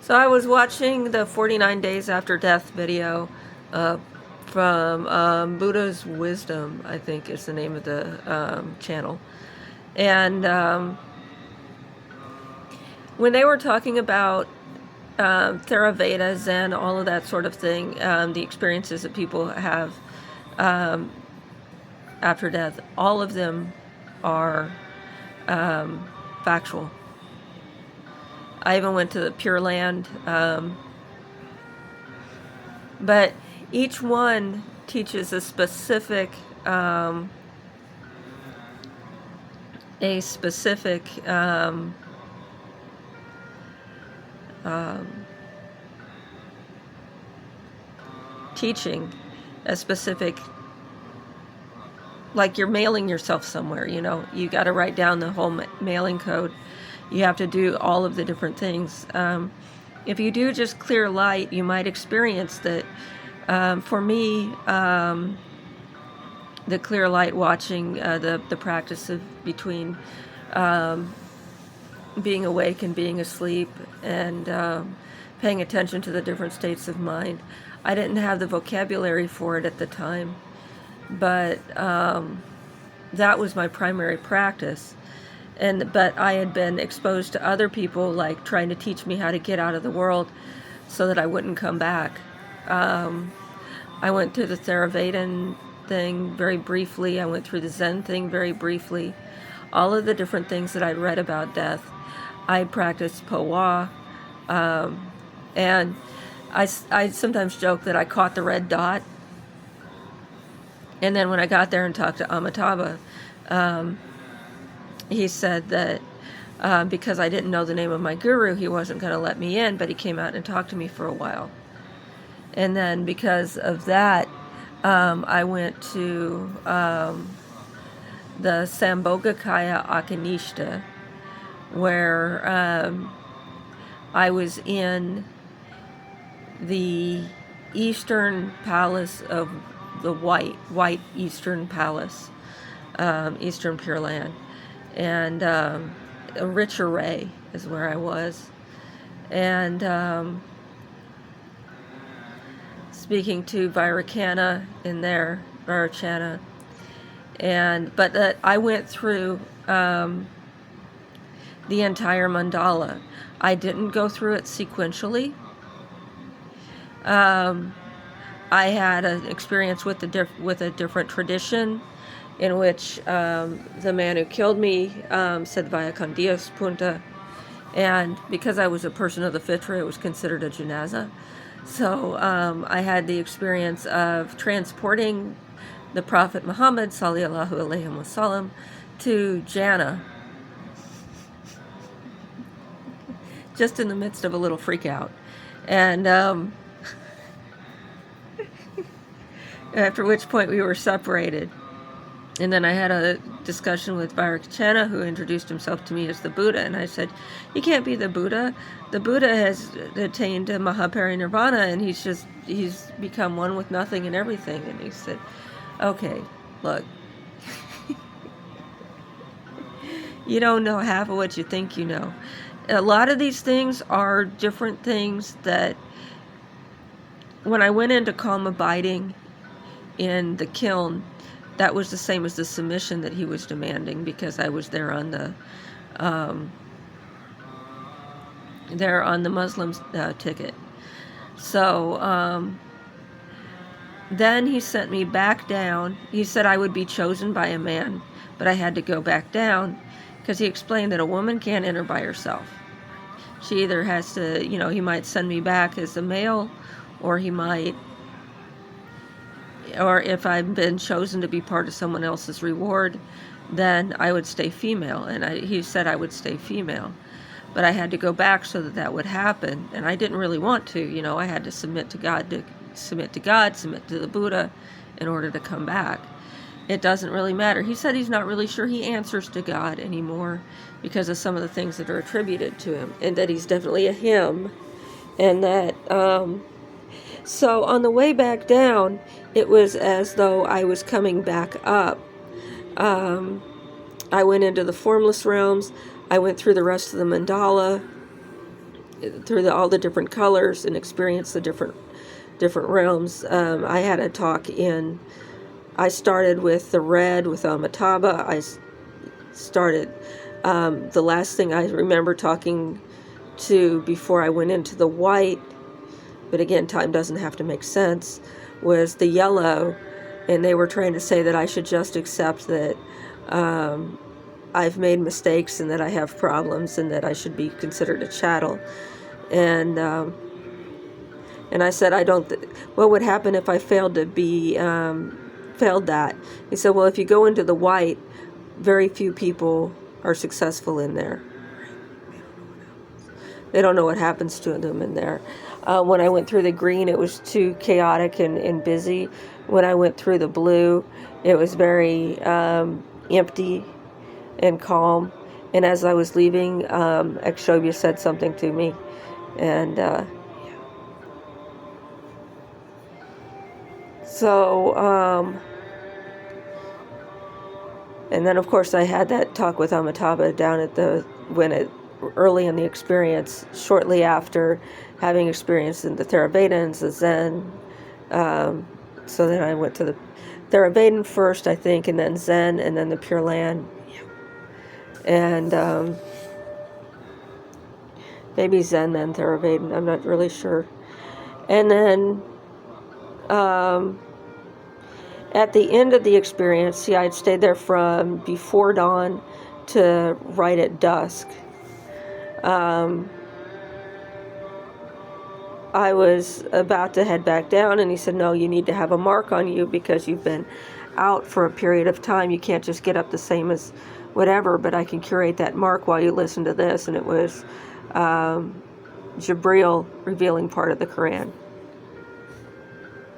So I was watching the 49 Days After Death video uh, from Buddha's Wisdom, I think is the name of the channel. And when they were talking about Theravada, Zen, all of that sort of thing, the experiences that people have after death, all of them are factual. I even went to the Pure Land, but each one teaches a specific teaching, a specific, like you're mailing yourself somewhere, you got to write down the whole mailing code. You have to do all of the different things. If you do just clear light, you might experience that. For me, the clear light watching, the practice of between being awake and being asleep, and paying attention to the different states of mind. I didn't have the vocabulary for it at the time, but that was my primary practice. But I had been exposed to other people, like trying to teach me how to get out of the world so that I wouldn't come back. I went through the Theravada thing very briefly. I went through the Zen thing very briefly. All of the different things that I'd read about death. I practiced Po Wa, and I sometimes joke that I caught the red dot. And then when I got there and talked to Amitabha, he said that because I didn't know the name of my guru, he wasn't going to let me in, but he came out and talked to me for a while. And then because of that, I went to the Sambhogakaya Akanishta, where I was in the Eastern Palace of the White Eastern Palace, Eastern Pure Land. And a rich array is where I was. And speaking to Vairocana in there, Vairocana. But I went through the entire mandala. I didn't go through it sequentially. I had an experience with a different tradition, in which the man who killed me said Vaya con Dios punta, and because I was a person of the fitra, it was considered a janaza. So I had the experience of transporting the Prophet Muhammad sallallahu alaihi wasallam to Jannah, just in the midst of a little freak out. And after which point we were separated. And then I had a discussion with Vairocana, who introduced himself to me as the Buddha. And I said, you can't be the Buddha. The Buddha has attained Mahaparinirvana, and he's become one with nothing and everything. And he said, okay, look, you don't know half of what you think you know. A lot of these things are different things that, when I went into calm abiding in the kiln, that was the same as the submission that he was demanding, because I was there on the Muslim ticket. So then he sent me back down. He said I would be chosen by a man, but I had to go back down, because he explained that a woman can't enter by herself. She either has to, he might send me back as a male, or if I've been chosen to be part of someone else's reward, then I would stay female. And he said I would stay female. But I had to go back so that would happen. And I didn't really want to. I had to submit to God, submit to the Buddha in order to come back. It doesn't really matter. He said he's not really sure he answers to God anymore because of some of the things that are attributed to him, and that he's definitely a him. And that... So on the way back down, it was as though I was coming back up. I went into the formless realms. I went through the rest of the mandala. through all the different colors and experience the different realms. I had a talk I started with the red with Amitabha. I started, the last thing I remember talking to before I went into the white, but again, time doesn't have to make sense, was the yellow, and they were trying to say that I should just accept that I've made mistakes and that I have problems and that I should be considered a chattel. And I said, what would happen if I failed that? He said, well, if you go into the white, very few people are successful in there. They don't know what happens to them in there. When I went through the green, it was too chaotic and busy. When I went through the blue, it was very empty and calm. And as I was leaving, Akshobhya said something to me. And and then of course I had that talk with Amitabha down at early in the experience, shortly after having experienced in the Theravada and the Zen. So then I went to the Theravada first, I think, and then Zen, and then the Pure Land. And maybe Zen, then Theravada, I'm not really sure. And then at the end of the experience, I'd stayed there from before dawn to right at dusk. I was about to head back down, and he said, no, you need to have a mark on you because you've been out for a period of time. You can't just get up the same as whatever, but I can curate that mark while you listen to this. And it was Jibreel revealing part of the Quran.